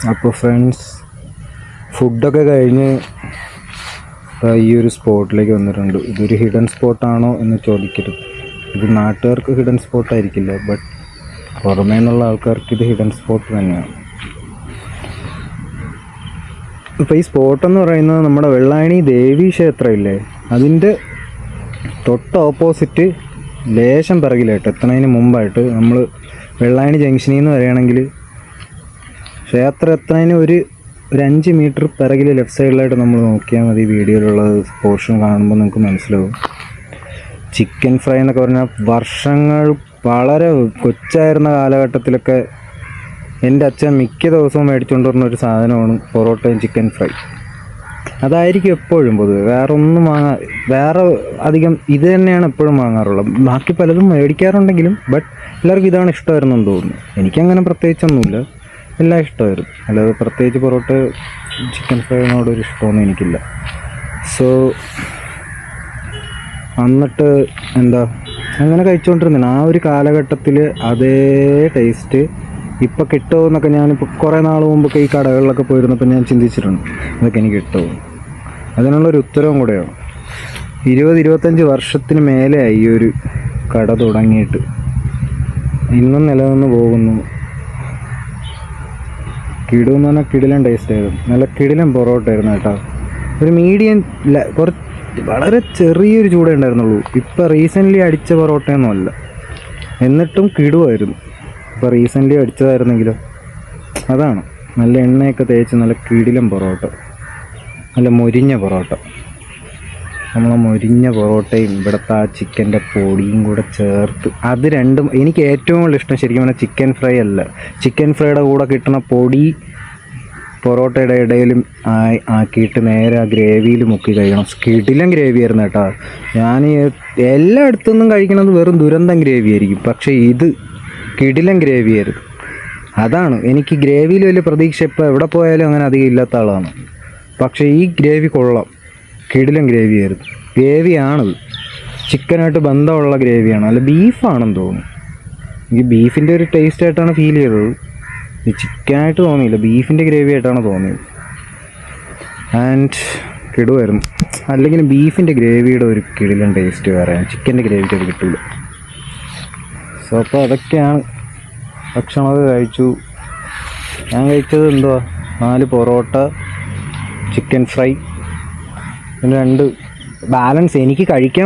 അപ്പോൾ ഫ്രണ്ട്സ്, ഫുഡൊക്കെ കഴിഞ്ഞ് ഈ ഒരു സ്പോട്ടിലേക്ക് വന്നിട്ടുണ്ട്. ഇതൊരു ഹിഡൻ സ്പോട്ടാണോ എന്ന് ചോദിക്കരുത്. ഇത് നാട്ടുകാർക്ക് ഹിഡൻ സ്പോട്ടായിരിക്കില്ല, ബട്ട് പുറമേ നിന്നുള്ള ആൾക്കാർക്ക് ഇത് ഹിഡൻ സ്പോട്ട് തന്നെയാണ്. ഇപ്പോൾ ഈ സ്പോട്ടെന്ന് പറയുന്നത് നമ്മുടെ വെള്ളായണി ദേവി ക്ഷേത്രം ഇല്ലേ, അതിൻ്റെ തൊട്ട് ഓപ്പോസിറ്റ് ലേശം പിറകിലായിട്ട് എത്തുന്നതിന് മുമ്പായിട്ട് നമ്മൾ വെള്ളായണി ജംഗ്ഷനിൽ നിന്ന് വരികയാണെങ്കിൽ ക്ഷേത്രം എത്തുന്നതിന് ഒരു 5 മീറ്റർ പിറകിൽ ലെഫ്റ്റ് സൈഡിലായിട്ട് നമ്മൾ നോക്കിയാൽ മതി. വീഡിയോയിലുള്ള പോർഷൻ കാണുമ്പോൾ നിങ്ങൾക്ക് മനസ്സിലാവും. ചിക്കൻ ഫ്രൈ എന്നൊക്കെ പറഞ്ഞാൽ വർഷങ്ങൾ വളരെ കൊച്ചായിരുന്ന കാലഘട്ടത്തിലൊക്കെ എൻ്റെ അച്ഛൻ മിക്ക ദിവസവും മേടിച്ചുകൊണ്ട് വരുന്ന ഒരു സാധനമാണ് പൊറോട്ടയും ചിക്കൻ ഫ്രൈ. അതായിരിക്കും എപ്പോഴും പൊതുവെ, വേറെ അധികം ഇത് തന്നെയാണ് എപ്പോഴും വാങ്ങാറുള്ളത്. ബാക്കി പലതും മേടിക്കാറുണ്ടെങ്കിലും ബട്ട് എല്ലാവർക്കും ഇതാണ് ഇഷ്ടമായിരുന്നെന്ന് തോന്നുന്നു. എനിക്കങ്ങനെ പ്രത്യേകിച്ചൊന്നുമില്ല, എല്ലാം ഇഷ്ടമായിരുന്നു. അല്ലാതെ പ്രത്യേകിച്ച് പൊറോട്ട ചിക്കൻ ഫ്രൈനോടൊരു ഇഷ്ടമൊന്നും എനിക്കില്ല. സോ എന്നിട്ട് എന്താ അങ്ങനെ കഴിച്ചുകൊണ്ടിരുന്നതാണ് ആ ഒരു കാലഘട്ടത്തിൽ. അതേ ടേസ്റ്റ് ഇപ്പോൾ കിട്ടുമോ എന്നൊക്കെ ഞാനിപ്പോൾ കുറേ നാൾ മുമ്പൊക്കെ ഈ കടകളിലൊക്കെ പോയിരുന്നപ്പോൾ ഞാൻ ചിന്തിച്ചിട്ടുണ്ട്, അതൊക്കെ എനിക്ക് കിട്ടുമോ. അതിനുള്ളൊരു ഉത്തരവും കൂടെയാണ്. 20-25 വർഷത്തിന് മേലെയായി ഈ ഒരു കട തുടങ്ങിയിട്ട്, ഇന്നും നിലനിന്ന് പോകുന്നു. കിടുമെന്ന് പറഞ്ഞാൽ കിടിലൻ ടേസ്റ്റ് ആയിരുന്നു, നല്ല കിടിലൻ പൊറോട്ട ആയിരുന്നു കേട്ടോ. ഒരു മീഡിയം കുറച്ച് വളരെ ചെറിയൊരു ചൂടേ ഉണ്ടായിരുന്നുള്ളൂ. ഇപ്പോൾ റീസെൻ്റ്ലി അടിച്ച പൊറോട്ടയൊന്നും അല്ല, എന്നിട്ടും കിടുവായിരുന്നു. ഇപ്പോൾ റീസെൻ്റ്ലി അടിച്ചതായിരുന്നെങ്കിലോ. അതാണ് നല്ല എണ്ണയൊക്കെ തേച്ച് നല്ല കിടിലൻ പൊറോട്ട, നല്ല മൊരിഞ്ഞ പൊറോട്ട. നമ്മളെ മൊരിഞ്ഞ പൊറോട്ടയും ഇവിടുത്തെ ആ ചിക്കൻ്റെ പൊടിയും കൂടെ ചേർത്ത്, അത് രണ്ടും എനിക്ക് ഏറ്റവും കൂടുതൽ ഇഷ്ടം ശരിക്കും പറഞ്ഞാൽ ചിക്കൻ ഫ്രൈ അല്ല, ചിക്കൻ ഫ്രൈയുടെ കൂടെ കിട്ടുന്ന പൊടി പൊറോട്ടയുടെ ഇടയിലും ആക്കിയിട്ട് നേരെ ആ ഗ്രേവിയിൽ മുക്കി കഴിക്കണം. കിടിലൻ ഗ്രേവി ആയിരുന്നു കേട്ടോ. ഞാൻ എല്ലായിടത്തുനിന്നും കഴിക്കണത് വെറും ദുരന്തം ഗ്രേവി ആയിരിക്കും, പക്ഷേ ഇത് കിടിലൻ ഗ്രേവി ആയിരുന്നു. അതാണ് എനിക്ക് ഗ്രേവിയിൽ വലിയ പ്രതീക്ഷ, ഇപ്പോൾ എവിടെ പോയാലും അങ്ങനെ അധികം ഇല്ലാത്ത ആളാണ്. പക്ഷേ ഈ ഗ്രേവി കൊള്ളാം, കിടിലൻ ഗ്രേവിയായിരുന്നു. ഗ്രേവിയാണത്, ചിക്കനായിട്ട് ബന്ധമുള്ള ഗ്രേവിയാണ്, അല്ല ബീഫാണെന്ന് തോന്നുന്നു. എനിക്ക് ബീഫിൻ്റെ ഒരു ടേസ്റ്റ് ആയിട്ടാണ് ഫീൽ ചെയ്തത്, ഈ ചിക്കനായിട്ട് തോന്നിയില്ല, ബീഫിൻ്റെ ഗ്രേവി ആയിട്ടാണ് തോന്നിയത്. ആൻഡ് കിടുവായിരുന്നു. അല്ലെങ്കിൽ ബീഫിൻ്റെ ഗ്രേവിയുടെ ഒരു കിടിലൻ ടേസ്റ്റ് വേറെ, ചിക്കൻ്റെ ഗ്രേവിക്ക് അത് കിട്ടില്ല. സോ അപ്പോൾ അതൊക്കെയാണ് ഭക്ഷണമൊക്കെ കഴിച്ചു. ഞാൻ കഴിച്ചത് എന്തുവാ, 4 പൊറോട്ട, ചിക്കൻ ഫ്രൈ, പിന്നെ 2 ബാലൻസ് എനിക്ക് കഴിക്കാൻ